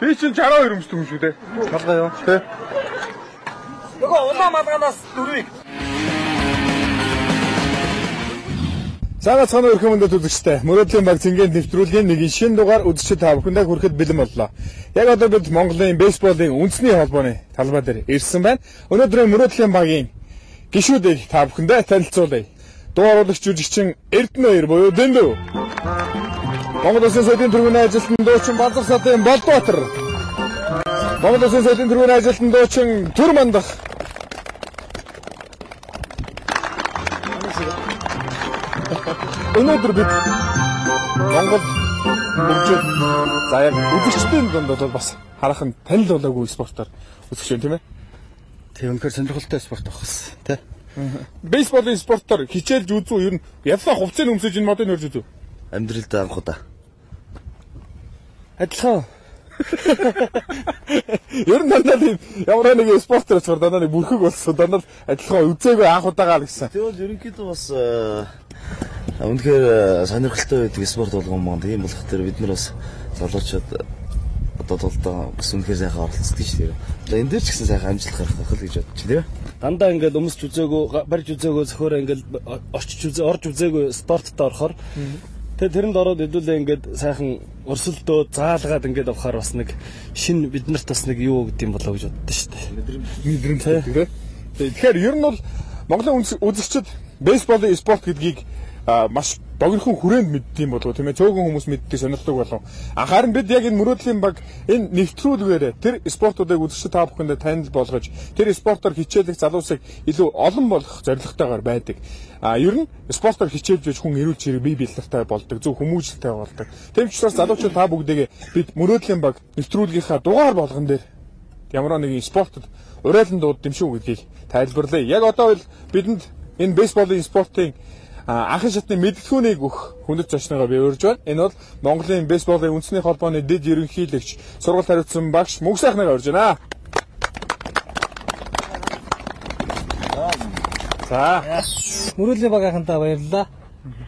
Би чинь 62 өмсдөг юм шүү дээ. Малгай юу? Тэ. Нөгөө улаан малганаас дөрвийг. Цагаат цаана өрхөн мөндөд үзэгчтэй. Мөрөөдлийн баг цэнгийн нэвтрүүлгийн нэгэн шинэ дугаар үзэгчид та бүхэндээ хүрэхэд бэлэн боллоо. Яг одоо бид Монголын бейсболын үндэсний холбооны талбай дээр ирсэн байна. Өнөөдрийн мөрөөдлийн багийн гишүүдийг та бүхэндээ танилцуулъя. Дуу оруулагч жүжигчин Эрдэнэ 2 буюу Дэндүү. Монгол Улсын соёлын төрийн ажилтан дуучин Балзар сатын Болдбаатар. Монгол Улсын соёлын төрийн ажилтан дуучин Түр Мандах. Өнөөдөр бид Монгол хөгжил за яг үзэгчдийн дунд бол бас хараахан танил болоогүй спортоор үзэж байна тийм ээ. Тэг үнэхээр сонирхолтой спорт багс тий. Бейсболын спортоор хичээлж үзүү ер нь ялла хувцсыг өмсөж энэ модыг нөрж үзүү. Амьдралд анх удаа. Адилхан. Ер нь дандаа ямар нэг спортоор ч дандаа нэг бүрхэг болсон. Дандаа адилхан үзээгүй анх удаагаа л гэсэн. Тэгвэл ерөнхийдөө бас үнэхээр сонирхолтой байдаг спорт болгоом маань тийм болох дээр бид нар бас залуучууд одоо толдоо бас үнэхээр сайхан оролцдог шүү дээ. Одоо энэ дээр ч гэсэн сайхан амжилт гарах байх л гэж бодчих тийм. Дандаа ингээд өмсч үзээгүй, барьж үзээгүй, зөхөөрөө ингээд орж үзээгүй спортод орохоор тэгээ тэрэнд ороод хэдүүлээ ингээд сайхан өрсөлдөө заалгаад ингээд авахаар бас нэг шинэ биднэрт бас нэг юу гэдэг юм болоо гэж боддоо шүү дээ. Мэдрэмж тийм. Тэгэхээр ер нь бол Монголын үзэгчид бейсболын спорт гэдгийг маш богинохон хүрээнд мэддэм болов тийм ээ цөөхөн хүмүүс мэддэг сонирхдаг болов. Харин бид яг энэ мөрөөдлийн баг энэ нэвтрүүлгээр тэр спортуудыг үзэгчид та бүхэндээ танил болгож тэр спортоор хичээлэх залуусыг илүү олон болох зорилготойгоор байдаг. Ер нь спортоор хичээлж хүн эрүүл чирэг бие биелэлтэй болдог, зөв хүмүүжлэлтэй болдог. Тийм ч учраас залуучууд та бүгдээ бид мөрөөдлийн баг нэвтрүүлгийнхаа дугаар болгон дээр ямар нэгэн спортод урайлан дуудсан шүү гэдгийг тайлбарлая. Яг одоо бидэнд энэ бейсболын спортын анхан шатны мэддэхүүнийг өгөх хүндэт зочногоо би урьж байна. Энэ бол Монголын бейсболын үндэсний холбооны дэд ерөнхийлөгч сургалт хариуцсан багш Мөнх сайхныг урьж байна. За. Мөрөөдлийн багийнхантаа баярлалаа.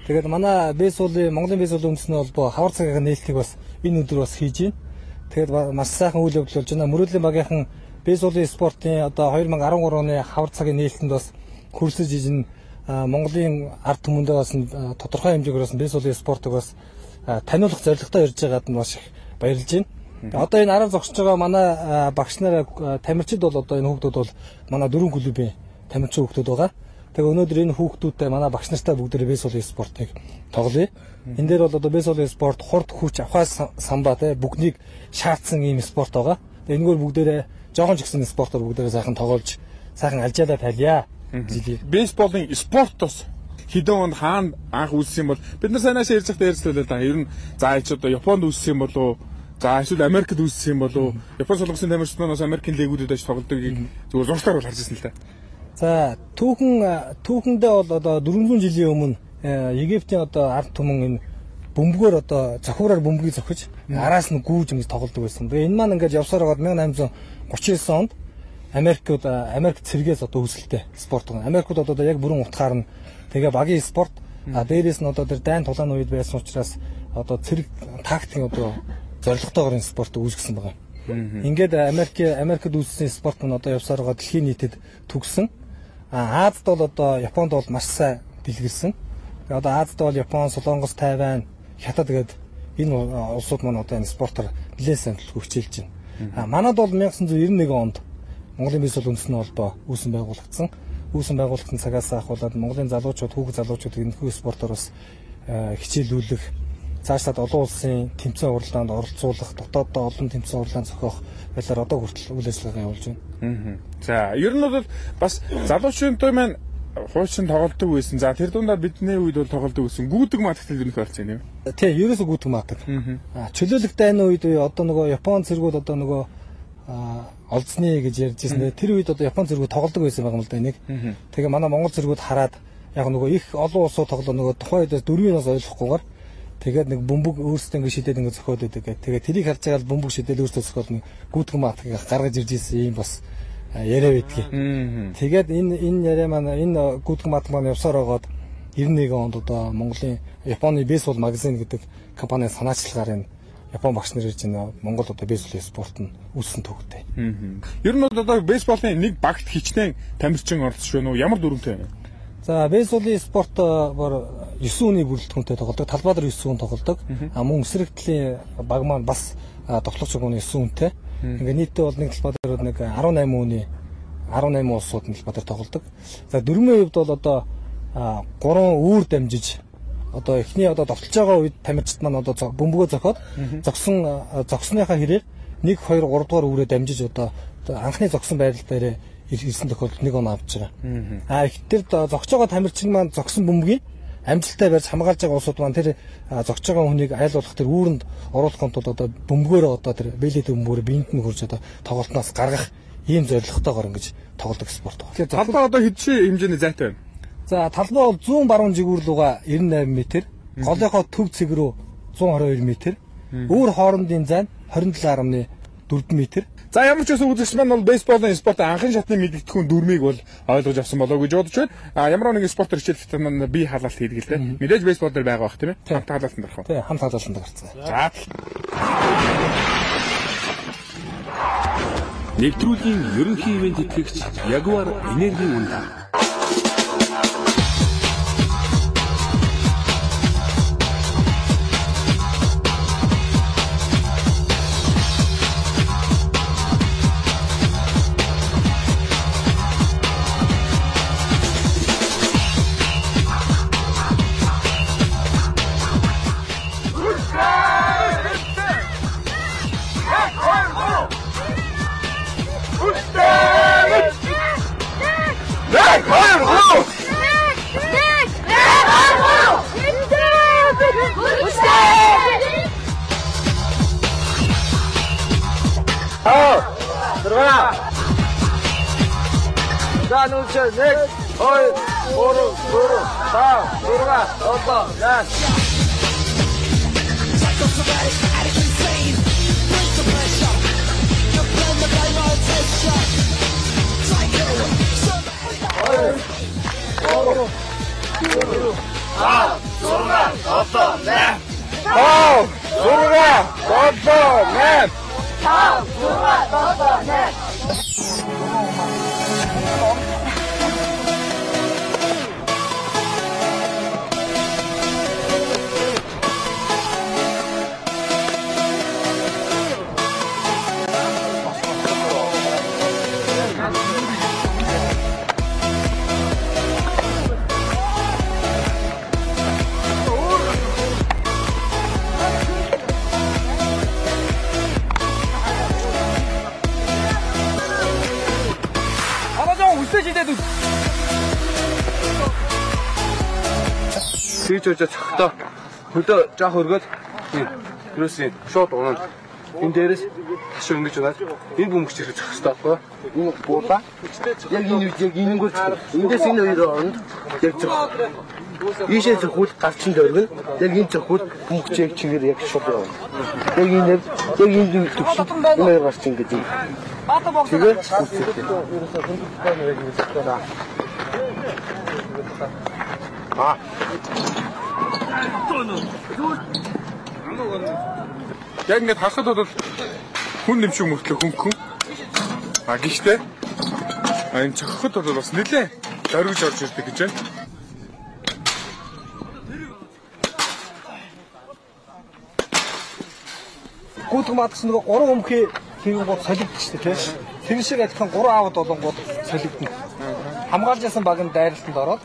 Тэгээд манай бейсболын Монголын бейсболын үндэсний холбоо хавар цагийн нээлтийг бас энэ өдөр бас хийж байна. Тэгээд маш сайхан үйл явдал болж байна. Мөрөөдлийн багийнхан бейсболын спортын одоо 2013 оны хавар цагийн нээлтэнд бас хөрсөж ижин Монголын ард түмэндээ бас тодорхой хэмжээгээр бас бейсболын спортыг бас таниулах зорилготой ирж байгаад нь маш их баярлж байна. Одоо энэ арга зогсож байгаа манай багш нар тамирчид бол одоо энэ хүүхдүүд бол манай 4 клубын тамирчин хүүхдүүд байгаа. Тэгээ өнөөдөр энэ хүүхдүүдтэй манай багш нартай бүгдээ бейсболын спортыг тоглоё. Энэ дээр бол одоо бейсболын спорт хурд хүч авахаас самбаа те бүгднийг шаардсан ийм спорт байгаа. Энэгээр бүгдээрээ жоохон ч гэсэн спортоор бүгдээрээ сайхан тоглож сайхан алжаалаа тайлъя. Бейсболын спортоос хэдэн онд хаана анх үүссэн бол бид нар санаашаа ярьж байхдаа ярьжлаа да. Ер нь за ч одоо Японд үүссэн болов за эсвэл Америкт үүссэн болов Япон солонгосын тамирчид манаас Америкийн лигүүдэд аж тоглодгийг зүгээр зуршлаар бол харж ирсэн л та. За түүхэндээ бол одоо 400 жилийн өмнө Египтийн одоо ард түмэн энэ бөмбөгөөр одоо цохиураар бөмбөгийг зохиж араас нь гүүж ингэж тоглодог байсан. Тэгээ энэ маань ингээд явсаар байгаад 1839 онд Америкт цэргээс одоо үүсэлтэй спорт байна. Америкт одоо яг бүрэн утгаар нь тэгээ багийн спорт дээрээс нь одоо тэр дайн тулааны үед байсан учраас одоо цэрэг тактикийн одоо зорилготойгоор энэ спорт үүсгэсэн байгаа. Ингээд Америкт үүссэн спорт нь одоо явсаар байгаа дэлхийн нийтэд төгсөн. Азад бол одоо Японд бол маш сайн дэлгэрсэн. Тэгээ одоо Азад бол Япон, Солонгос, Тайвань, Хятад гэдэг энэ улсууд маань одоо энэ спортоор нэлээд сайн хөгжүүлж байна. Манайд бол 1991 онд Монголын бейсбол үндэсний холбоо үүсэн байгуулагдсан. Үүсэн байгуулагдсан цагаас ахуулаад Монголын залуучууд, хүүхэд залуучууд энэхүү спортоор бас хичээлүүлэх, цаашлаад олон улсын тэмцээн уралдаанд оролцуулах, дотооддоо олон тэмцээн уралдаанд зохиох байлаар одоо хүртэл үйл ажиллагаа явуулж байна. За, ер нь бол бас залуучуудын маань хуучин тоглолдог байсан. За, тэр дундаа бидний үед бол тоглолдог байсан. Гүйдэг матгтал юу болсон юм? Тий, ерөөсөө гүйдэг матгтал. Чөлөөлөх дайны үед одоо нөгөө Япон цэргүүд одоо нөгөө олдсны гэж ярьж ирсэн. Тэр үед одоо Япон цэргүүд тоглодог байсан байгаа юм л да энийг. Тэгээ манай Монгол цэргүүд хараад яг нөгөө их олон улсууд тоглоо нөгөө тухайн үедээ дөрвийн нас ойлгохгүйгээр тэгээд нэг бөмбөг өөрсдөө ингэ шидэд ингэ зөхиод байдаг. Тэгээд тэрийг харж байгаа л бөмбөг шидээл өөрсдөө зөхиод нэг гүйтгэн матгийг гаргаж ирж ирсэн юм бас яриа байдгийг. Тэгээд энэ яриа маань энэ гүйтгэн мат маань явсаар байгаад 91 онд одоо Монголын Японы бейсбол магазин гэдэг компани санаачлагаар энэ Япон багш нар ирж байна. Монгол одоо бейсболын спорт нь үүссэн төвтэй. Ер нь одоо бейсболын нэг багт хичнээн тамирчин оролцож байна уу? Ямар дүрмтэй байна? За бейсболын спорт бор 9 үний бүрэлдэхүүнтэй тоглодог. Талбай дээр 9 хүн тоглодог. Мөн эсрэгтлийн баг маань бас тоглогч гүн 9 үнэтэй. Ингээ нийтдээ бол нэг талбай дээр нэг 18 үний 18 улсууд нь талбай дээр тоглодог. За дөрмийн хувьд бол одоо 3 үүр дамжиж одоо эхний одоо довтолж байгаа үед тамирчид маань одоо бөмбөгөө зохиод зогсныхаа хэрээр 1 2 3 дугаар үүрээ дамжиж одоо анхны зогсон байрал дээр ирсэн тохиолдолд 1 он авч байгаа. Ихтер зогсож байгаа тамирчин маань зогсон бөмбөгийг амжилттай барьж хамгаалж байгаа улсууд маань тэр зогсож байгаа хүнийг айлуулах тэр үүрэнд оруулахын тулд одоо бөмбөгөөрөө одоо тэр бэлээд бөмбөгөөр биенд нь хурж одоо тоглолтноос гаргах ийм зорилготойгоор ингэж тоглодог спорт байна. Тэгэхээр талбай одоо хэдшээ хэмжээний зайтай байна? За талбай бол 100 баруун жигүүрлүүга 98 м, голынхоо төв цэг рүү 122 м, өөр хоорондын зай 27.4 м. За ямар ч байсан үзэгч маань бол бейсболын спортын анхны шатны мэдгэдэггүй дүрмийг бол ойлгож авсан болоо гэж бодож байна. Ямар нэгэн спорт хичээлтэй маань бие халаалт хийдэг л дээ. Мэдээж бейсбол дээр байгаа бах тийм ээ. Хамт халаалтанд орох. Тийм, хамт халаалтанд гарцгаа. За. Нэвтрүүлгийн ерөнхий ивент итгэгч Ягуар энерги үнэ. За нүчээ 1 2 3 4 5 6 7 Тэгж болж цогтоо хөдөө жоох өргөд юусэн шууд унаа. Энэ дээрээс таш ингэж унаад энэ бөмбөгч ирэх зохистой байхгүй. Энэ буула. Яг энэ үед яг энэнгүүр эндээс энэ хоёр оронд яг зөх. Ийшээ зөхүүл галчин дөргөн яг энэ зөхүүл бөмбөгчийг чигээр яг шууд явна. Яг энэ төвшөнд энэ хоёр гарч ингэж юм. Тэгээд яг ингэж харахад бол хүн нэмшиг мөртлөө хөнгөн. Гэхдээ энэ цохоход бол бас нэлээ зоригж орж ирдэг гэж байна. Гүйтг матч нөгөө 3 өмхий хийгэн гол солигдчих шүү дээ тийм. Тэр шиг адилхан 3 аавд болонгууд солигдно. Хамгаалж ясан баг нь дайралтанд ороод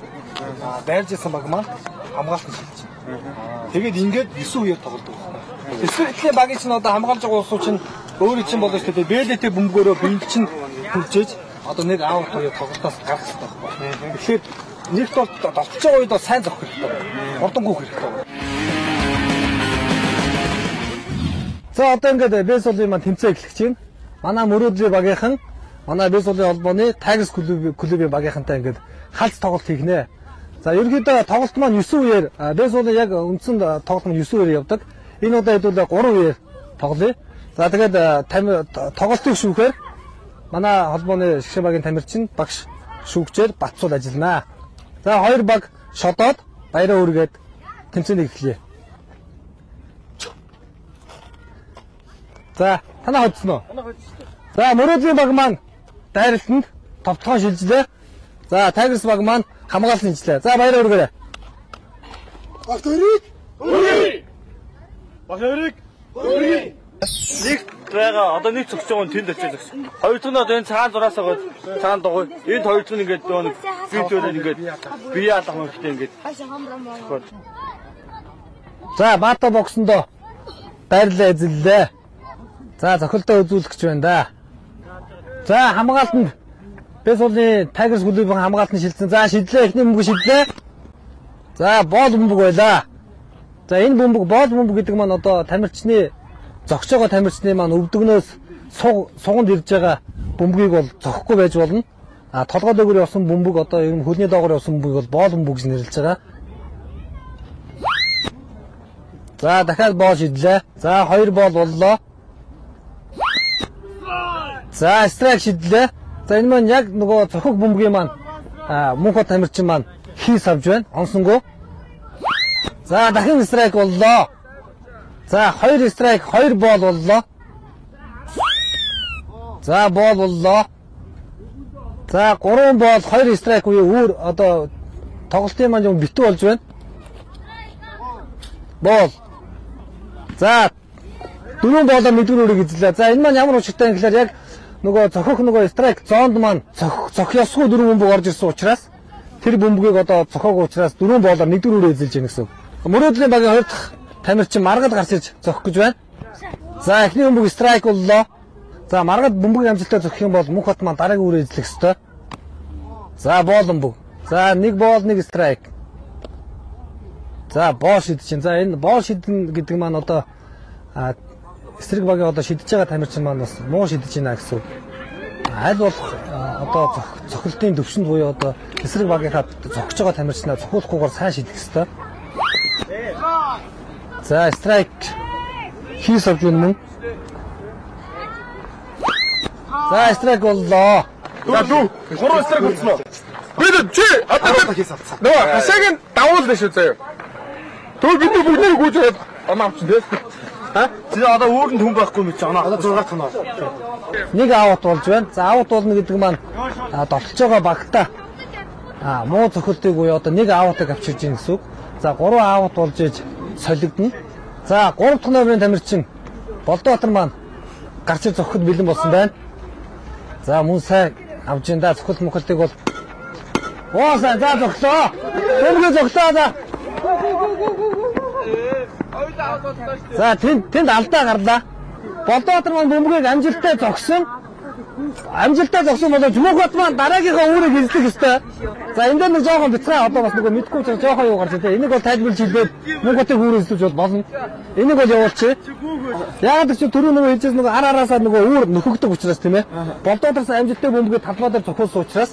дайрж ясан баг маань хамгаалтанд шилжиж. Тэгээд ингээд 9 үеэр тоглодог байна. Эсвэргтлийн багийн чинь одоо хамгаалж байгаа улсууд чинь өөрийн чинь болно шүү дээ. БЛТ бөмбөгөөрөө биед чинь хүрчээж одоо нэг аав хоёр тоглолтоос гарах хэрэгтэй байна. Тэгэхээр нэгт бол тоглож байгаа үед бол сайн зохих хэрэгтэй байна. Хурдан гүөх хэрэгтэй байна. За одоо ингээд бейсболын маань тэмцээн эхлэх чинь. Манай мөрөөдлийн багийнхан манай бейсболын холбооны Tigers клубын багийнхантай ингээд халц тоглолт хийгнэ. За ерөнхийдөө тоглолт маань 9 үеэр бейсболын яг үндсэн тоглолт маань 9 үеэр явдаг. Энэ удаа хэдүүлээ 3 үеэр тоглоё. За тэгээд тоглолтыг шүүхээр манай холбооны шгшээ багийн тамирчин багш шүүгчээр батцуул ажилланаа. За 2 баг шодоод баяраа үргээд тэмцээнийг эхлэе. За танаа хоцсон уу? За мөрөөдлийн баг маань дайралтанд товтгоон шилжлээ. За Tigers баг маань хамгаалсан хинжлээ. За баяраа үргээрэй. Багт өрийг. Багт өрийг. Нэг байгаа одоо нэг цогч байгаа нь тэнд очиж байгаа. Хоёр дахь нь одоо энэ цаан зураас байгаа цаан дугуй. Энд хоёр дахь нь ингээд нөгөө видеод ингээд бие алах хэрэгтэй ингээд. За бата боксондоо байрлал эзэллээ. За цохилтоо үзүүлэгч байна да. За хамгаалтанд бейсболын Tigers клубын хамгаалтанд шилжсэн. За шидлээ эхний бөмбөг шидлээ. За боол бөмбөг байлаа. За энэ бөмбөг боол бөмбөг гэдэг маань одоо тамирчны зогсож байгаа тамирчны маань өвдөгнөөс суганд ирж байгаа бөмбөгийг бол зогхгүй байж болно. А толгой дөөгөр явсан бөмбөг одоо ер нь хөлний доогоор явсан бөмбөгийг бол боол бөмбөг гэж нэрлэж байгаа. За дахиад боол шидлээ. За 2 боол боллоо. За страйк шидлээ. За энэ маань яг нөгөө цохог бөмбөгийн маань мөнхөд тамирчин маань хийс авж байна. Онсонгоо. За дахин страйк боллоо. За 2 страйк 2 боол боллоо. За боол боллоо. За 3 боол 2 страйк үе өөр одоо тоглолтын маань юм битүү болж байна. Боол. За 4 боолоо мэдүүрээр эзлээ. За энэ маань ямар учиртай юм гэхээр яг нөгөө цохох нөгөө страйк зонд маань цох ёсгүй 4 бөмбөг орж ирсэн учраас тэр бөмбөгийг одоо цохоог учраас 4 боолоор 1-4-өөр эзэлж яах гэсэн. Мөрөөдлийн багийн 2 дахь тамирчин маргад гарч ирж зохих гэж байна. За эхний бөмбөг страйк боллоо. За маргад бөмбөг амжилттай зохих юм бол мөнх хот маань дараагийн үрээ эзлэх ёстой. За боол бөмбөг. За 1 боол 1 страйк. За боол шидэж чинь. За энэ боол шидэн гэдэг маань одоо эсрэг багийн одоо шидэж байгаа тамирчин маань бас муу шидэж байна гэсэн. Аль болох одоо цохилтын төвшөнд буюу одоо эсрэг багийнхаа зогсож байгаа тамирчнаа цохиулахгүйгээр сайн шидэх ёстой. За страйк хийс авч байна мөн. За страйк боллоо. За дүү 3 страйк болсон уу? Бид чи одоо хийс авцсан. Нөгөө хашааг нь давуулна шүү заяа. Түр бид бүгднийг гүйж аваад оноо авчин дээ. Чи одоо өөрөнд хүн байхгүй мэт оноо. Одоо 6 тоноо. Нэг аут болж байна. За аут болно гэдэг маань довтлож байгаа багтаа муу цохилтыг уу одоо нэг аутыг авчирж гин гэсэн үг. За 3 аут болж иж солигдно. За 3 дахь номерын тамирчин Болдбаатар маань гарч ир зохиход бэлэн болсон байна. За мөн сайн авж ин да цохилт мөхөлтийг бол сайн за зогтлоо. Бөмбөг зогтлоо за. За тэнд алдаа гарлаа. Болдбаатар маань бөмбөгийг амжилттай зогсон. Амжилттай зогсон боловч мөнхөд маань дараагийнхаа үүрэг эзлэх ёстой. За энэ дээр нэг жоохон бицгаа одоо бас нөгөө мэдгүй ч жоохон юу гарч ирээ. Энийг бол тайлбарлаж хэлбээд мөнхөдийг үүрэг эзлэж болно. Энийг бол явуулчих. Яг ч түрүү нөгөө хэлжээс нөгөө араасаа нөгөө үүр нөхөгдөг учраас тийм ээ. Болдбаатараас амжилттай бөмбөгийг талбай дээр зохиулсан учраас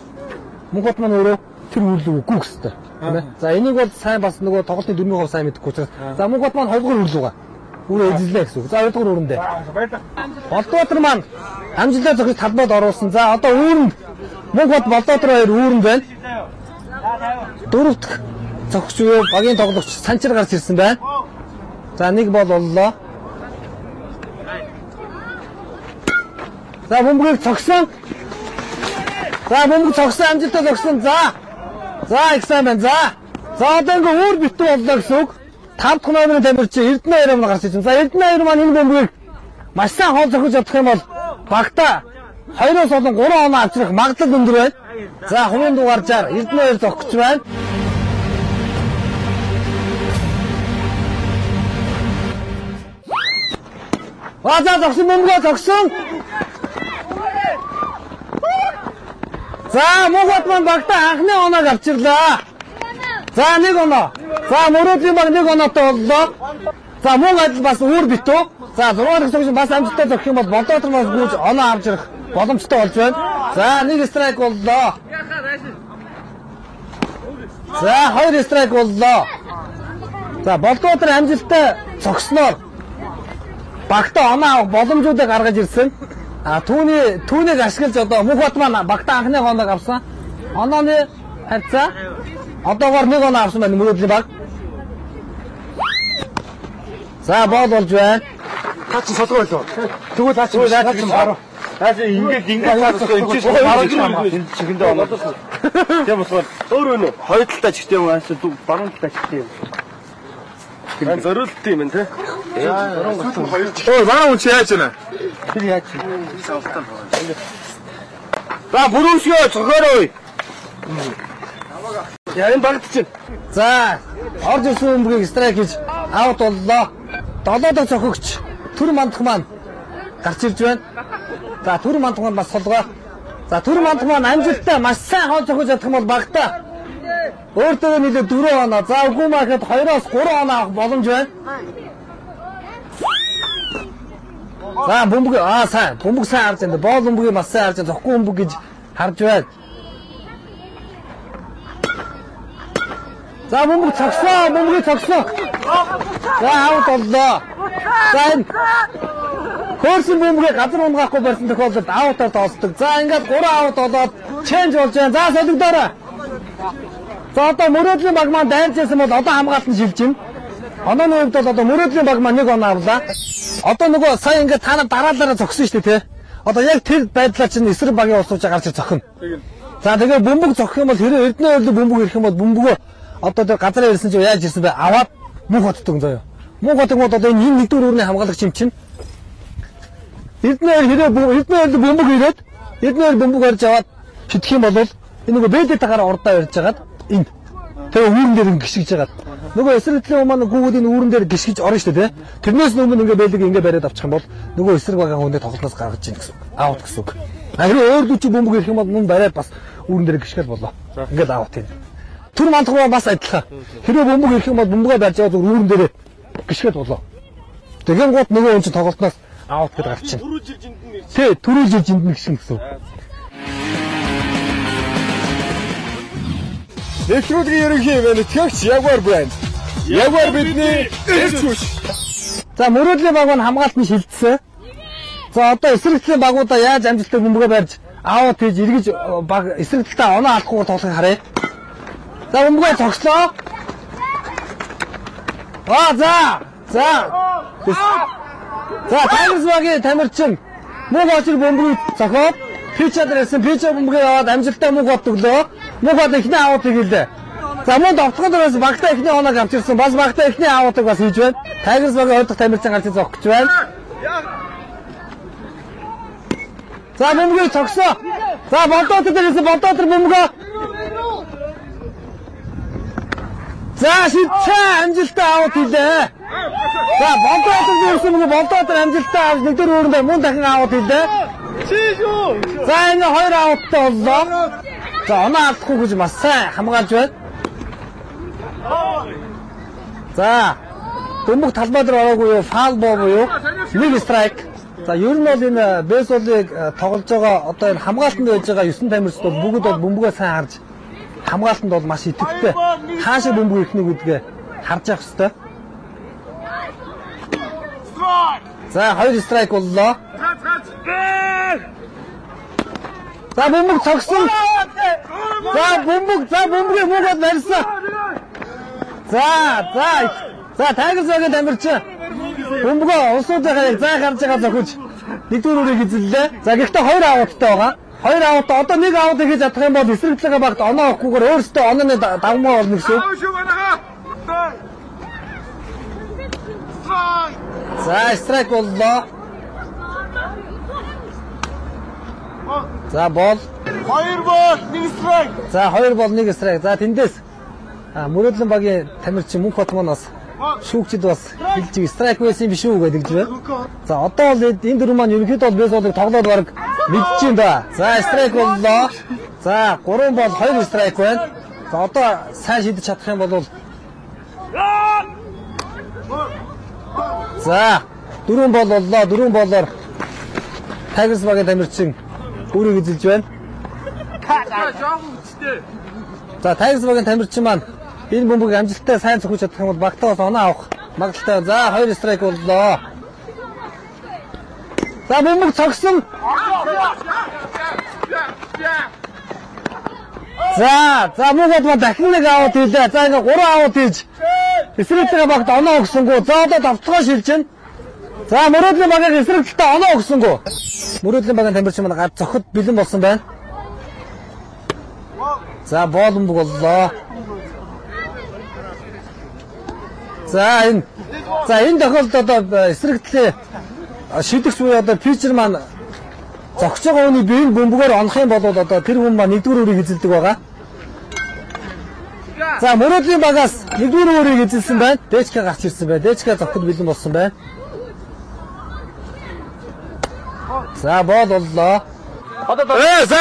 мөнхөд маань өөрөө тэр үүрлэг үгүй гэстэй. Тийм ээ. За энийг бол сайн бас нөгөө тоглолтын 4% сайн мэдэхгүй учраас. За мөнхөд маань 2 дугаар үүрлэг үүрээ эзэллээ гэсэн үг. За 2 дугаар үүрэндээ. Болдбаатар маань амжилттай зохиж талбайд оруулсан. За одоо үүрэнд мөнхөд Болдбаатар 2 үүрэнд байна. 4 дахь зохич уу багийн тоглогч Санчир гарч ирсэн байна. За 1 бол боллоо. За бөмбөгийг цогсон. За бөмбөг цогсон амжилттай зогсон. За их сайн байна. За одоо ингээ өөр битүү боллоо гэсэн үг. 5 дахь номерын тамирчин Эрдэнэ 2 гарч ирсэн. За Эрдэнэ 2 маань энэ бөмбөгийг маш сайн хоол зохиж чадах юм бол багтаа 2-оос болон 3 оноо авчрах магадлал өндөр байна. За хувийн дугаар 60 Эрдэнэ 2 зогч байна. За зогсон бөмбөгөө зогсон. За мөнхөд маань багтаа анхны оноог авчирлаа. За 1 оноо. За мөрөөдлийн баг 1 оноотой боллоо. За мөн адил бас өөр битүү. За 6 дахь цогч бас амжилттай зогсох юм бол Болдбаатар маань гүйж оноо авч ирэх боломжтой болж байна. За 1 страйк боллоо. За 2 страйк боллоо. За Болдоотор амжилттай цогсноор багтаа оноо авах боломжуудыг гаргаж ирсэн. Түүнийг ашиглаж одоо Мөнхбат маань багтаа анхны хоноог авсан. Онооны харьцаа одоогоор 1 оноо авсан байна мөрөөдлийн баг. За бол болж байна. Таа чи солгоо болоо. Тэгвэл таа чи баруу. Таа чи ингээд цаасаа энэ чинь баруун чигэндээ оноод. Тийм болохоор өөр өнө хоёр талтай чигтэй юм ааш баруун талтай чигтэй юм. Энэ зориулт юм те. Ой, баруун чи яаж байна? Тэр яаж чи? Савтан. За бүрүүсгөө цохороо. Яа энэ багт чинь. За орж ирсэн бөмбөгийг страйк хийж аут боллоо. 7 дахь цохогч Түр Мандах маань гарч ирж байна. За Түр Мандах маань бас солгоо. За Түр Мандах маань амжилттай маш сайн хоол цохож чадах юм бол багтаа өөртөө нийлээ 4 оноо. За үгүй махад 2-оос 3 оноо авах боломж байна. За бөмбөг сайн. Бөмбөг сайн харж байна. Боол бөмбөгийг маш сайн харж байна. Зохгүй бөмбөг гэж харж байна. За бөмбөг цогсоо, бөмбөгийг цогсоо. За аут боллоо. За энэ хөрсөн бөмбөгийг газар унгахгүй барьсан тохиолдолд аутаар тоосдог. За ингээд 3 аут болоод ченж болж байна. За солигдоорой. За одоо мөрөөдлийн баг маань дайрчсан бол одоо хамгаалтанд шилж байна. Онооны хувьд бол одоо мөрөөдлийн баг маань 1 оноо авлаа. Одоо нөгөө сая ингээд та нар дараалалаараа зогсон шүү дээ тий. Одоо яг тэр байдлаар чинь эсрэг багийн улсууч гарч зохино. За тэгээ бөмбөг зогсох юм бол хэрэв Эрдэнэ ойлд бөмбөг ирэх юм бол бөмбөгөө одоо тэр газар ирсэн чинь яаж ирсэн бэ? Аваад мөнх хотдог заяа. Мөнх хотдог бол одоо энэ 1-р үүрний хамгаалагч юм чинь. Эрдэнэ ойл хэрэв Эрдэнэ ойлд бөмбөг ирээд Эрдэнэ ойл бөмбөг орж аваад шидэх юм бол энэ нөгөө бэдэтэйгээр урдаа ирж хагаад энэ тэр үүрэн дээр гიშгэж хагаад нөгөө эсрэгтлийн хүмүүс гүгүүдийн үүрэн дээр гიშгэж орно шүү дээ. Тэрнээс өмнө ингээ бэлэг ингээ бариад авчих юм бол нөгөө эсрэг багийн хүнээ тоглолтоос гаргаж ийн гэсэн. Аут гэсэн үг. Харин өөр дүүч бөмбөг ирэх юм бол мөн бариад бас үүрэн дээр гიშгэл болоо. Ингээд аут юм. Түр Мандах бас адилхан. Хэрэв бөмбөг ирэх юм бол бөмбөгөө барьж аваад үүрэн дээр гიშгэл болоо. Тэгэн гот нөгөө хүн чинь тоглолтоос аут гэж гарч чинь. Тий, түрүүлж ирж энд гიშгэн гэсэн. Нэвтрүүлгийн ерөнхий мэдэтгэгч Ягуар брэнд. Ягуар бидний эрч хүч. За мөрөөдлийн баг нь хамгаалтанд шилжсэн. За одоо эсрэгтлийн багуудаа яаж амжилттай бөмбөгөө барьж аут хийж эргэж баг эсрэгтэлтэй оноо алдахгүйгээр тоглохыг харъя. За бөмбөгөө цогслоо. За Таймерс багийн тамирчин мөнх очир бөмбөгийг цохоод пичээр ирсэн пичээр бөмбөгийг аваад амжилттай мөнх хот өглөө. Мөнх хот ихний аутыг хэлээ. За мөн довтгоноос багтаа ихний оноо авчирсан. Бас багтаа ихний аутыг бас хийж байна. Таймерс багийн 2 дахь тамирчин гарч зогсож байна. За бөмбөгийг цогсоо. За Болдоотор дээрээс Болдоотор бөмбөгөө. За шидсэн амжилттай аут хийлээ. За Болдоотор дээрээс Болдоотор амжилттай авч 1-р үүрэндээ мөн дахин аут хийлээ. За энэ 2 ауттай боллоо. За оноо алдахгүй гэж бас сайн хамгаалж байна. За бөмбөг талбай дээр ороогүй юу, фаул боо юу? 1 страйк. За ер нь бол энэ бейсболыг тоглож байгаа одоо энэ хамгаалтанд байж байгаа 9 тамирчид бол бүгд бол бөмбөгөө сайн харж хамгаалтанд бол маш идэвхтэй. Хаашаа бөмбөг ирэх нь гэдгээ харж явах хэрэгтэй. За 2 страйк боллоо. За бөмбөг цогсон. За бөмбөгийг муугаад барьсан. За Таймерс багийн тамирчин бөмбөгөө улсуудынхаа яг зай гарч байгаа зохиж 1-р үрийг эзэллээ. За гэхдээ 2 ауттай байгаа. 2 ауттай одоо 1 аутыг хийж чадах юм бол эсрэгтлийн багт оноо авахгүйгээр өөрсдөө онооны давмаа болно гэсэн үг. За страйк боллоо. За бол 2 бол 1 страйк. За 2 бол 1 страйк. За тэндээс мөрөөдлийн багийн тамирчин мөнх хот маань бас шүүгчд бас хэлж страйк байсан биш үү гэдэг ч байна. За одоо бол энэ дөрөв маань ерөнхийдөө бол бейсболыг тоглоод баг мэдж байна да. За страйк боллоо. За 3 бол 2 страйк байна. За одоо сайн шидэж чадах юм бол за 4 бол боллоо. 4 болоор Таймерс багийн тамирчин өөрийг эзэлж байна. За Тайгерс багийн тамирчин маань энэ бөмбөгийг амжилттай сайн цохиж чадах юм бол багтаа бас оноо авах магадaltaй. За 2 страйк боллоо. За бөмбөг цогсон. За муугад маань дахин нэг аут хийлээ. За ингээ 3 аут хийж эсрэгтэй багт оноо өгсөнгөө. За одоо давталгаа шилж байна. За мөрөөдлийн багийн эсрэгтэй оноо өгсөнгөө. Мөрөөдлийн багийн тамирчин маань гад зохид бэлэн болсон байна. За боолбөмбөг боллоо. За энэ тохиолдолд одоо эсрэгтлээ шидэгч буюу одоо питчер маань зогсож байгаа хүний биеийн бөмбөгөөр онох юм бол одоо тэр хүн маань нэгдүгээр өрийг эзэлдэг байгаа. За мөрөөдлийн багаас нэгдүгээр өрийг эзэлсэн байна. ДЧК гарч ирсэн байна. ДЧК зогсоход бэлэн болсон байна. За боол боллоо. За.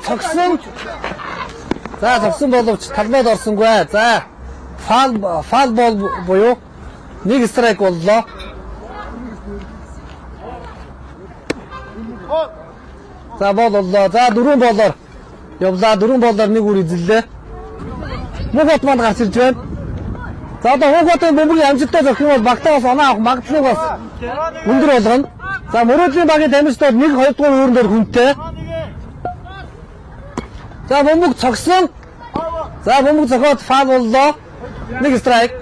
Цогсон. За цогсон боловч талбайд орсонгүй. За фал бол буюу 1 страйк боллоо. За бол боллоо. За 4 болоор явлаа. 4 болоор нэг үр эзэллээ. Мугат манд гарч ирж байна. За одоо Мугатын бөмбөгийн амжилттай зогсох юм бол багтаа бас оноо авах магадлал бас өндөр болгоно. За мөрөөдлийн багийн тамирчдад 1-2 дугаар өөрөн дээр хүнтэй. За бөмбөг цогсон. За бөмбөг цохоод фаул боллоо. 1 страйк.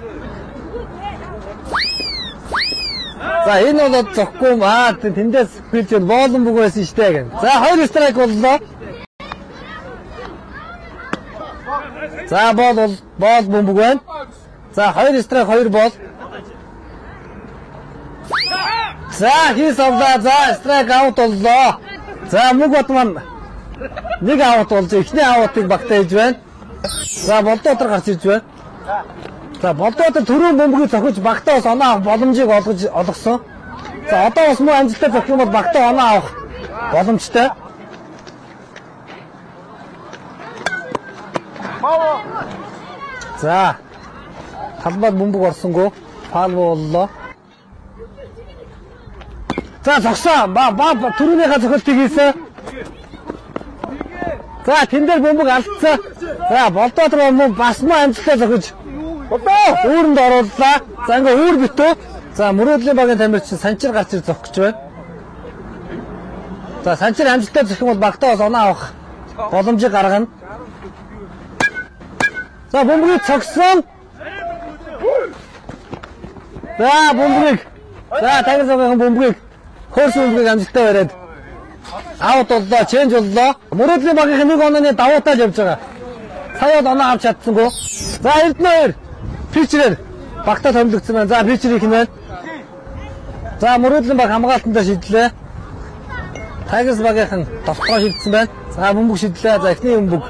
За энэ бол зогхгүй маа тэндээс бэлж боолбөмбөг байсан штэ гэн. За 2 страйк боллоо. За боол бөмбөг байна. За 2 страйк 2 боол. За хийс авлаа. За страйк аут боллоо. За Мугат маань нэг аут болж эхний аутыг багтааж байна. За болдоотор гарч ирж байна. За болдоотор түрүүн бөмбөгийг цохиж багтаа бас оноо авах боломжийг олгосон. За одоо бас муу амжилттай зогсох юм бол багтаа оноо авах боломжтой. За талбайд бөмбөг орсонгүй фаул боллоо. За зогсоо. Түрүүнийхээ цохилтыг хийсэн. За тэн дээр бөмбөг алдсан. За болдоотор мөн бас муу амжилттай зохиж үүрэнд орууллаа. За ингээ үүр битүү. За мөрөөдлийн багийн тамирчин Санчир гарч ир зогсож байна. За Санчир амжилттай зохих юм бол багтаа бас оноо авах боломжийг гаргана. За бөмбөгийг цогсон. За бөмбөгийг. За Тайгерс багийн бөмбөгийг хөрс бөмбөгийг амжилттай бариад аут боллоо, ченж боллоо. Мөрөөдлийн багийн нэг онооны даваатал явж байгаа. Саяад оноо авч чадсангүй. За Эрдэнэ 2 питчерээр багтаа томилогдсон байна. За питчерийг хийнэ. За мөрөөдлийн баг хамгаалтандаа шидлээ. Тайгерс багийнхан товтгоо шидсэн байна. За бөмбөг шидлээ. За эхний бөмбөг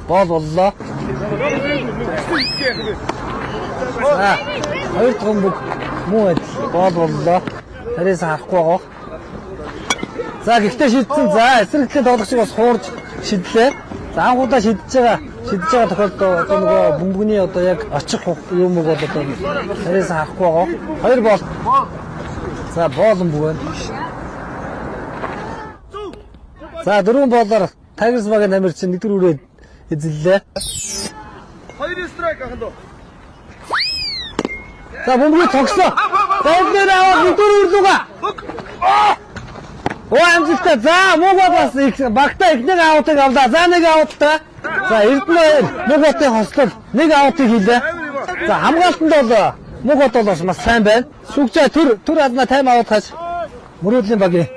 боол боллоо. За 2 дахь бөмбөг муу адил боол боллоо. Харээс харахгүй байгаа. За гэхдээ шидсэн. За эсрэгтлийн тоглогчийг бас хуурж шидлээ. За анхудаа шидэж байгаа тохиолдолд одоо нөгөө бөмбөгний одоо яг очих юм уу бол одоо харээс харахгүй байгаа. 2 боол. За боолбөмбөг байна. За 4 боолоор Тайгерс багийн тамирчин нэгдүгээр үрээд эзэллээ. 2 страйк ахлаа. За бөмбөгийг цогсоо. За энэ аваад нэгдүгээр үрлүүгээ. Оо амжилттай. За Мугат бас багтаа ихнийг аутыг авлаа. За нэг ауттай. За Эрдэнэ Мугатын хослол нэг аутыг хийлээ. За хамгаалтанд бол Мугат бол бас маш сайн байна. Шүгчээ төр адна тайм аут хаж мөрөөдлийн багийн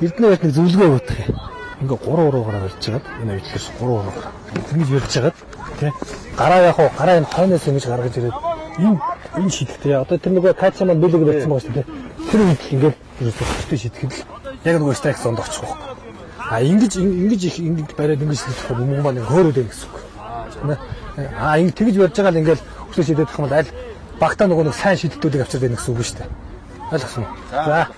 Эрдэнэ нэг зөвлөгөө өгөх юм. Ингээ 3-3-аар барьж чагаад энэ үйлчлээс 3-3-аар ингэж барьж чагаад тий гараа яг уу гараа энэ хойноос ингэж гаргаж ирээд энэ шидэгтэй одоо тэр нөгөө кача маань бэлэг барьсан байгаа шүү дээ. Тэр үед ингээд зөвхөн шидэхэд яг нөгөө страйк зонд очих واخ. А ингэж их бариад ингэж шидэх юм бөмбөг маань хөөрөөд байх гэсэн үг. А ингэ тэгж барьж байгаа л ингээд өсөж шидээх юм бол аль багтаа нөгөө нэг сайн шидэлтүүдийг авчирд байх гэсэн үг шүү дээ. Ойлгосон уу? За.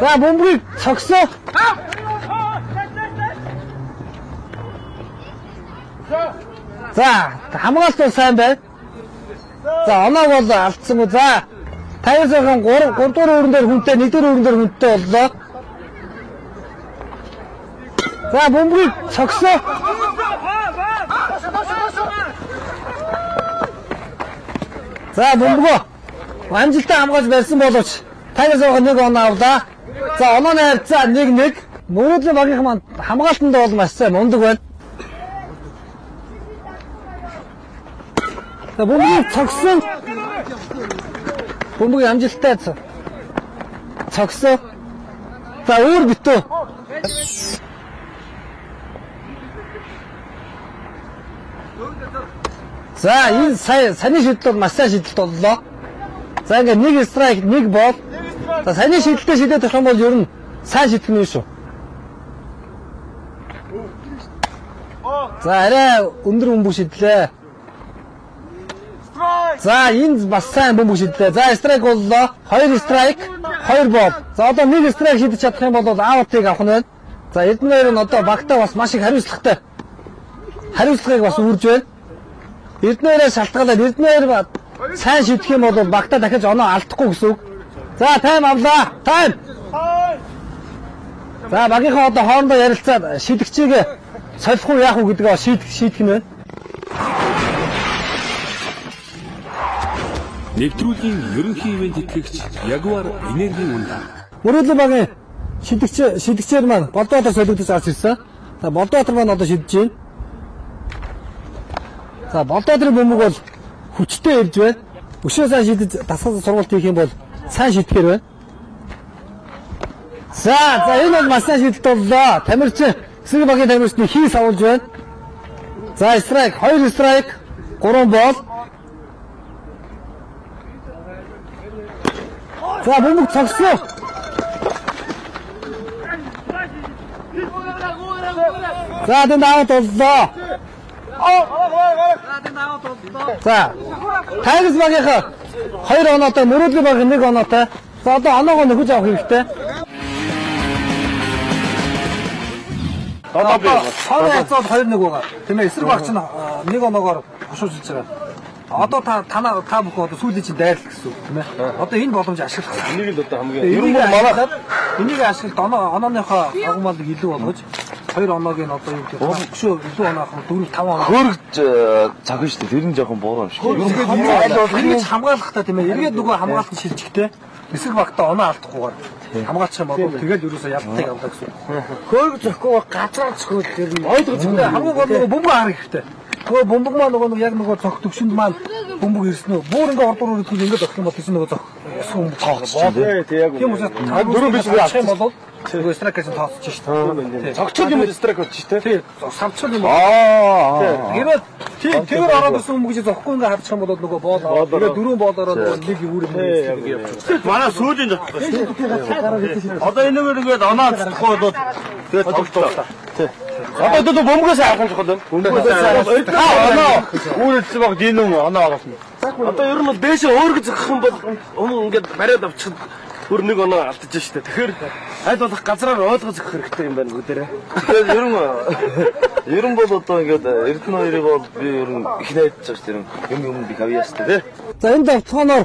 За бөмбөгийг цогсоо. За хамгаалт бол сайн байна. За оноо бол алдсан уу. За Тайван 3 дугаар өрөн дээр хүнтэй 1 дугаар өрөн дээр хүнтэй боллоо. За бөмбөгийг цогсоо. За бөмбөгөө амжилттай хамгаалж барьсан боловч Тайван 1 оноо авлаа. За онооны харьцаа 1-1. Мөрөөдлийн багийнхан маань хамгаалтанд бол маш сайн мундаг байна. За бөмбөгийг цогсон. Бөмбөгийг амжилттай цогсоо. За өөр битүү. За энэ саяны шийдэл бол маш сайн шийдэлт боллоо. За ингээ 1 страйк 1 бол. За саяны шийдэлтэй шийдэх юм бол ер нь сайн шийдэх нь шүү. За арай өндөр бөмбөг шийдлээ. За энэ бас сайн бөмбөг шийдлээ. За страйк боллоо. 2 страйк 2 бол. За одоо 1 страйк шийдэж чадах юм бол аутыг авах нь байна. За Эрдэнэ хоёр нь одоо багтаа бас маш их хариуцлагатай. Хариуцлагыг бас үрж байна. Эрдэнэ хоёроос шалтгаалаад Эрдэнэ хоёр сайн шийдэх юм бол багтаа дахиж оноо алдахгүй гэсэн үг. За тайм авлаа. Тайм. За багийнхаа одоо хоорондоо ярилцаад шийдэгчийг солих уу яах уу гэдгээ шийдэх нь байна. Нэвтрүүлгийн ерөнхий ивент итгэгч Ягуар энергийн үнэ. Мөрөөдлийн багийн шийдэгчээр маань Болдбаатар солигдож гарч ирсэн. За Болдбаатар маань одоо шийдэж байна. За Болдбаатарын бөмбөг бол хүчтэй ирж байна. Өшөө сайн шийдэж дасгал сургалт хийх юм бол сайн шийдэхээр байна. За энэ бол маш сайн шийдэлт боллоо. Тамирчин эсрэг багийн тамирчны хийс авуулж байна. За страйк 2 страйк 3 бол. За бөмбөг цогслоо. За тэнд аут боллоо. За Тайгс багийнхаа 2 оноотой, Мөрөөдлийн багийн 1 оноотой. За одоо оноогоо нөхөж авах хэрэгтэй. Одоо цааны хацаад 2-1 байгаа. Тийм ээ, эсрэг багч нь 1 оноогоор хошуулж байгаа. Одоо та бүхэн одоо сүүлийн чинь дайрлах гэсэн үг тийм ээ. Одоо энэ боломж ашиглах. Энийг л одоо хамгийн ер нь манайхад энийг ашиглалт онооныхоо агуулгыг илүү болгож 2 оноог нь одоо юу гэх юм өшөө илүү оноох нь 4-5 оноо хөргөж цагна шүү дээ. Тэр нь жоохон буураа юм шиг. Эргээд хамгаалахтай тийм ээ. Эргээд нөгөө хамгаалалт шилжихтэй. Эсрэг багтаа оноо алдахгүйгээр хамгаалчих юм бол тэгэл ерөөсөө ялтыг авдаг гэсэн. Хөргөж зөхгүй газар зөхгүй тэр нь ойлгож байгаа. Хамгийн гол нөгөө бөмбөг харах хэрэгтэй. Нөгөө бөмбөг маань нөгөө яг нөгөө цог төвшөнд маань бөмбөг ирсэн үү? Бүр ингээ ордуур үргэлж ингээ зогсох юм бол тийм нөгөө зог бөмбөг цогцсон. Тийм яг. Тийм учраас 4 биш авчих юм бол нөгөө страйкээс тооцож шүү. Цогцол юм уу страйк болж шүү. Тийм. Самцол юм уу? Тэгээд тийм тэр ороод ирсэн бөмбөг чи зохгүй ингээ харчих юм бол нөгөө боол. Тэгээд 4 боолороо нөгөө нэг үүрэг нэг явчих. Манай сүүлийн зохгүй. Одоо энэгээр ингээд оноо зохгүй бол тэгээд тоглолтоо. Одоо дөө бөмбөгөөс авах чухал байна. Бөмбөгөөс оноо үүрэлсэн баг дийнүн оноо авах. Одоо ер нь бол дээшээ өөргө зогсох юм бол ингээд бариад авчихад бүр 1 оноо алдаж штэ. Тэгэхээр аль болох газраар ойлгож зогсох хэрэгтэй юм байна бүгдээрээ. Тэгэхээр ер нь бол одоо ингээд Эрдэнэ хоёрыг бол би ер нь их найдаж байгаа шүү дээ. Юм би авъя штэ тий. За энэ давтаханаар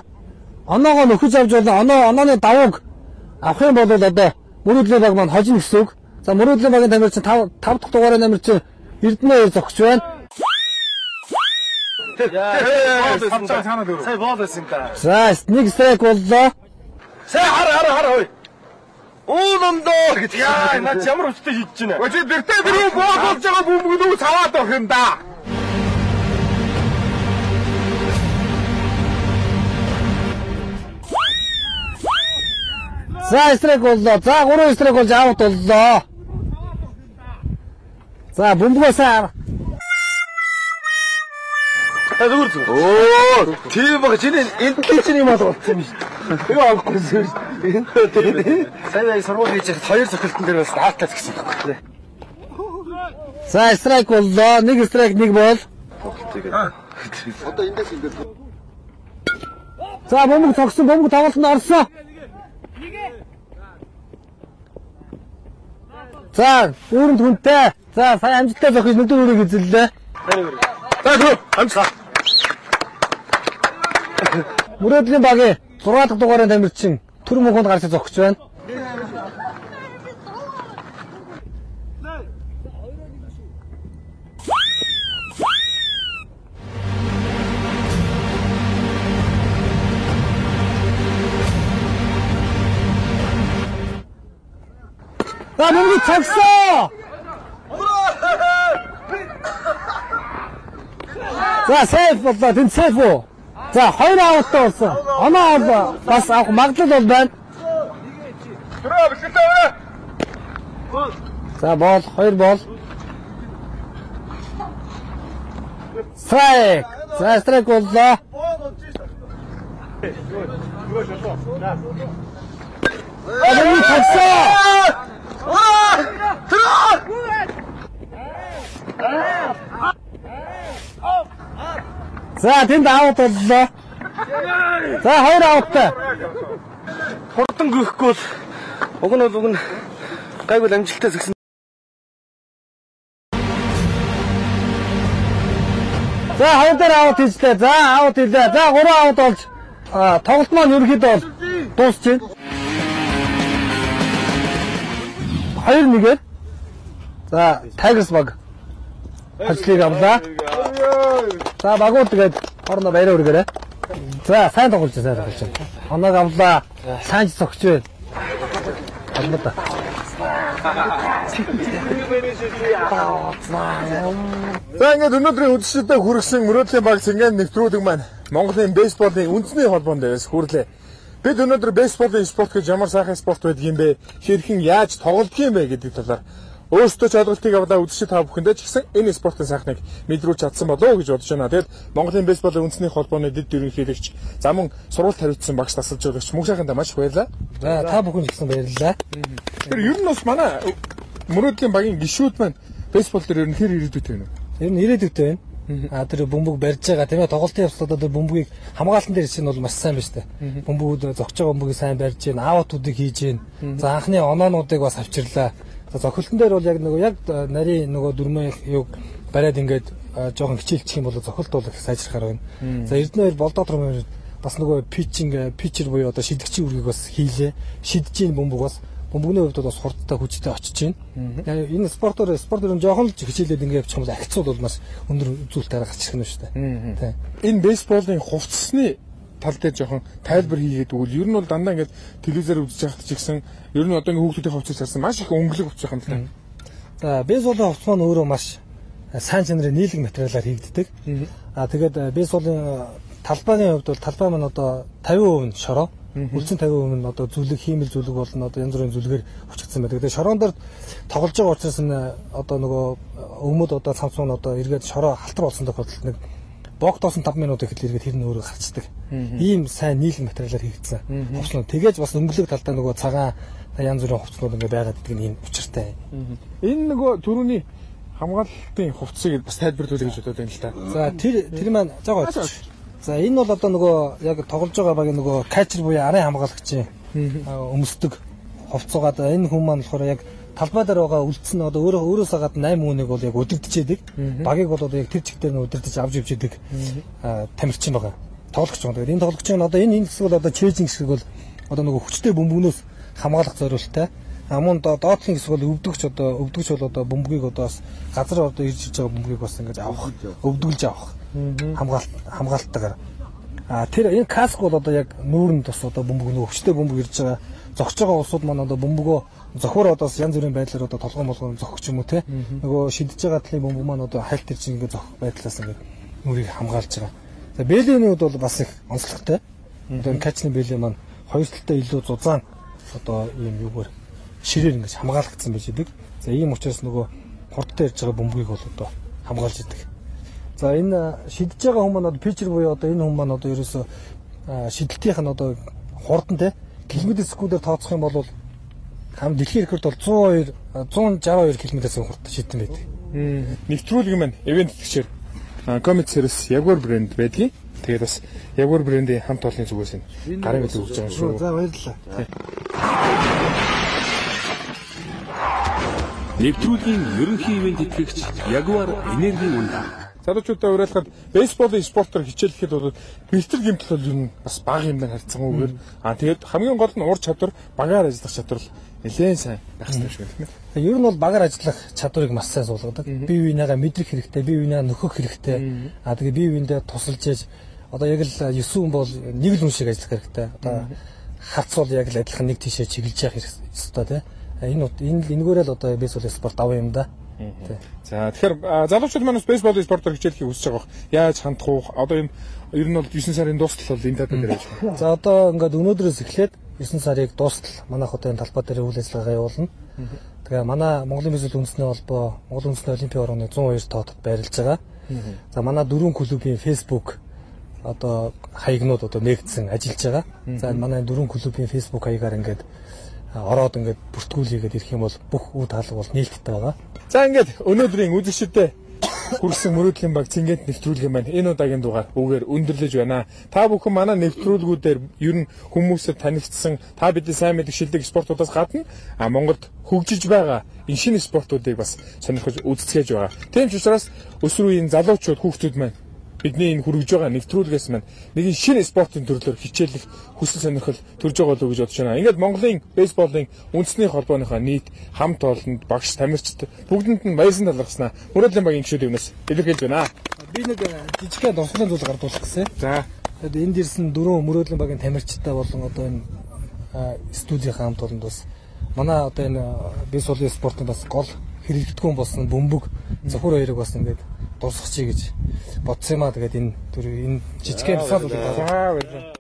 оноогоо нөхөж авч болно. Онооны давууг авах юм бол одоо Мөрөөдлийн баг маань хожно гэсэн үг. За Мөрөөдлийн багийн тамирчин 5 дахь дугаараа тамирчин Эрдэнэ хоёр зогсож байна. Сая боол байсан та. За 1 страйк боллоо. Сая хар хой. Уундоо гэж яа наач ямар өчтэй шийдэж байна. Өчиг бэртээ дөрөв боол болж байгаа бөмбөг нүү цаваад авах юм да. За страйк боллоо. За 3 страйк болж аут боллоо. За бөмбөгөөс аа. Зүгээр. Оо, тийм баг чиний интеллигент юм болчихсон юм шүү. Тэгээ авахгүйсэн шүү. Сайн сургууль хийж 2 зөвхөлтөн дээр бас хаалтаа гэсэн юм байна. За страйк боллоо. 1 страйк 1 бол. Одоо эндээс ингээд. За бөмбөг цогсон, бөмбөг тоглолтод орсон. За, үүрэнд хүнтэй. За, сая амжилттай зохиж нүдэн үрийг эзэллээ. За, амжилт. Мөрөөдлийн багийн 6 дахь дугаарыг тамирчин төр мөнхөнд гарч зогсож байна. 나 몸이 찼어! 자, 세이프 오빠, 든 세이프. 자, хоёр ауттай болсон. Оноо бол бас авах магадлал бол байна. За, бол 2 бол. Страйк. За, страйк боллоо. 몸이 찼어! За, тэнд аут боллоо. За, хоёр ауттай. Хурдан гүйхгүй бол уг нь гайгүй амжилттай згсэн. За, хоёр дээр аут хийжлээ. За, аут хийлээ. За, 3 аут болж тоглолт маань ерөнхийдөө бол дуусч байна. 2-1-ээр. За, Tigers баг ажлыг авлаа. За, багууд тэгээд орно баяраа өргөөрэй. За, сайн тоглож байна. Оноог авлаа. Сайн зогч байна. Алмата. За, ингээд өнөөдрийн үдшилтэд хүргэсэн мөрөөдлийн баг Цэнгэн нэвтрүүлэг маань Монголын бейсболын үндэсний холбоон дээрээс хүрлээ. Бид өнөөдөр бейсболын спорт гэж ямар сайхан спорт байдаг юм бэ? Хэрхэн яаж тоглодог юм бэ гэдэг талаар өөрсдөө ч ойлголтыг авлаа үдшид та бүхэндээ ч гэсэн энэ спортын сайхныг мэдрүүлж чадсан болов уу гэж бодож байна. Тэгэд Монголын бейсболын үндэсний холбооны дэд ерөнхийлөгч замун сурвалт хариуцсан багш тасалж байгаач мөнх сайхандаа маш их баярлалаа. За, та бүхэнд гэсэн баярлалаа. Тэр ер нь бас манай мөрөөдлийн багийн гишүүд маань бейсбол дээр ер нь хэр ирээдүйтэй байна вэ? Ер нь ирээдүйтэй байна. Тэр бөмбөг барьж байгаа тийм ээ тоглолтын явцдаа тэр бөмбөгийг хамгаалтан дээр чинь бол маш сайн байна шүү дээ. Бөмбөгүүд зогч байгаа бөмбөгийг сайн барьж гин, аутуудыг хийж гин. За анхны оноонуудыг бас авчирлаа. За зохилтон дээр бол яг нарийн нөгөө дөрмөө юг бариад ингээд жоохон хичээлчих юм бол зохилт бол их сайжрахаар байна. За Эрдэнэ бол болдоо төр бас нөгөө питчер буюу одоо шидэгчийн үргийг бас хийлээ. Шидэж ийн бөмбөг бас бөмбөгний хувьд бас хурдтай хүчтэй очиж байна. Энэ спортоор нь жоохон л хичээлээд ингээд явчих юм бол ахицуул бол маш өндөр үзүүлэлт гаргаж ирэх нь шүү дээ. Энэ бейсболын хувцсны тал дээр жоохон тайлбар хийгээд өгвөл ер нь бол дандаа ингээд телевизээр үзэж байхад ч гэсэн ер нь одоо ингээд хүүхдүүдийн хувцас харсан маш их өнгөлөг хувцас юм л да. За бейсболын хувцас маань өөрөө маш сайн чанарын нийлэг материалаар хийгддэг. Тэгээд бейсболын талбайны хувьд бол талбай маань одоо 50% нь шороо. Үлдсэн 50% нь одоо зүлэг, хиймэл зүлэг болно. Одоо янз бүрийн зүлгээр хүчигдсэн байдаг. Тэгээд шороон дээр тоглож байгаа учраас нь одоо нөгөө өмөд одоо цамц маань одоо эргээд шороо халтар болсон тохиолдолд нэг богдоосон 5 минут ихэд эргээд хэрнээ өөрөө гарчдаг. Ийм сайн нийлэг материалаар хийгдсэн хувцснууд. Тэгээж бас өнгөлөг талдаа нөгөө цагаан янз бүрийн хувцснууд ингээд байгаад гэдэг нь ийм учиртай. Энэ нөгөө түрүүний хамгаалтын хувцсыг бас тайлбарлуулъя гэж бодоод байна л да. За тэр маань жаагаа очиж. За энэ бол одоо нөгөө яг тоглож байгаа багийн нөгөө качер буюу арын хамгаалагчийн өмсдөг хувцсуугаад энэ хүн маань болохоор яг талбай дээр байгаа үлдсэн одоо өөрөөсөө гадна 8 хүнийг бол яг удирдчээдэг. Багийг бол одоо яг тэр чиг дээр нь удирдах авч явж идэг тамирчин байгаа. Тоглогч байгаа. Тэгээд энэ тоглогч нь одоо энэ хэсэг бол одоо чэйжинг хэсэг бол одоо нөгөө хүчтэй бөмбөгнөөс хамгаалах зорилттой. Мөн доотлын хэсэг бол өвдөгч бол одоо бөмбөгийг одоо бас газар одоо ирж байгаа бөмбөгийг бас ингэж авах, өвдгөлж авах хамгаалттайгаар. Тэр энэ каск бол одоо яг нүүрэнд бас одоо бөмбөг нөгөө хүчтэй бөмбөг ирж байгаа. Зогсож байгаа улсууд маань одоо бөмбөгөө зохиор одоо янз бүрийн байдлаар одоо толгой молгоо зохих юм уу те. Нөгөө шидэж байгаа талын бөмбөг маань одоо хальт ирж ингэ зохих байдлаас ингэ нүрийг хамгаалж байгаа. За бэлэний үед бол бас их онцлогтой. Одоо энэ качны бэлээ маань хоёр талтай илүү зузаан одоо ийм юугаар ширээр ингэж хамгаалагдсан байж идэг. За ийм учраас нөгөө хурдтай ирж байгаа бөмбөгийг бол одоо хамгаалж идэг. За энэ шидэж байгаа хүмүүс маань одоо питчер буюу одоо энэ хүмүүс маань одоо ерөөсө шидэлтийнх нь одоо хурдан те км/с-ээр тооцох юм бол хам дэлхийн рекорд бол 162 км/с хурдтай шидэн байдаг. Нэвтрүүлэг маань ивент гişэр Comet Series Jaguar брэнд байдгийн. Тэгээд бас Jaguar брэндийн хамт олонны зүгээс энэ гарын мэдээ өгч байгаа шүү. За баярлалаа. Нэвтрүүлгийн ерөнхий ивент итгэгч Jaguar энергийн үнэ. залуучуудаа уриалахад бейсболын спортоор хичээлэхэд бол бэлтгэл гэмтэл бол ер нь бас бага юм байна харьцангуйгээр. Тэгээд хамгийн гол нь ур чадвар, багаар ажиллах чадвар л нэлээд сайн байх хэрэгтэй шүү дээ. Ер нь бол багаар ажиллах чадварыг маш сайн суулгадаг. Бие биенээгээ мэдрэх хэрэгтэй, бие биенээ нөхөх хэрэгтэй. Тэгээд бие биендээ тусалж яж одоо яг л 9 хүн бол нэг л хүн шиг ажиллах хэрэгтэй. Одоо харц бол яг л адилхан нэг тийшээ чиглэж явах хэрэгтэй тий. Энэгээрээ л одоо бейсболын спорт авах юм да. За тэгэхээр залуучууд манаас бейсболын спортоор хичээлхийг хүсэж байгаа. Яаж хандах уу? Одоо юм ер нь бол 9 сарын дуустал бол энэ тал дээр байж байна. За одоо ингээд өнөөдрөөс эхлээд 9 сарыг дуустал манайх одоо энэ талбай дээр үйл ажиллагаа явуулна. Тэгээ манай Монголын бейсбол үндэсний холбоо, Монгол үндэсний олимпийн орооны 102 тоотод байрлаж байгаа. За манай 4 клубийн Facebook одоо хаягнууд одоо нэгдсэн ажиллаж байгаа. За манай 4 клубийн Facebook хаягаар ингээд ороод ингээд бүртгүүлээгээд ирэх юм бол бүх үе таалга бол нээлттэй байгаа. За ингээд өнөөдрийн үзэгчдэд хүрсэн мөрөөдлийн баг цэнгэнт нэвтрүүлэг юм байна. Энэ удаагийн дугаар үгээр өндөрлөж байна. Та бүхэн манай нэвтрүүлгүүдээр ер нь хүмүүсэд танигдсан та бидний сайн мэддэг шилдэг спортуудаас гадна Монголд хөгжиж байгаа энэ шинэ спортуудыг бас сонирхож үздэсгэж байгаа. Тийм ч учраас өсвөр үеийн залуучууд хүүхдүүд маань бидний энэ хүргэж байгаа нэвтрүүлгээс маань нэгэн шинэ спортын төрлөөр хичээлэх хүсэл сонирхол төрж байгаа болов уу гэж бодож байна. Ингээд Монголын бейсболын үндэсний холбооныхоо нийт хамт олонд багш тамирчид бүгдэнд нь баярсан талархснаа мөрөөдлийн багийн гишүүд өвнөөс илэрхийлж байна. Би нэг жижигхэн дурсгалын зүйл гардуулах гэсэн. За. Тэгээд энд ирсэн 4 мөрөөдлийн багийн тамирчидтай болон одоо энэ студийн хамт олонд бас манай одоо энэ бейсболын спортын бас гол хэрэглэгдэхүүн болсон бөмбөг зөвхөр хоёрыг бас ингээд дуусгах чи гэж бодсон юм аа. Тэгээд энэ жижигхэн тусгаалуулаад. За баярлалаа.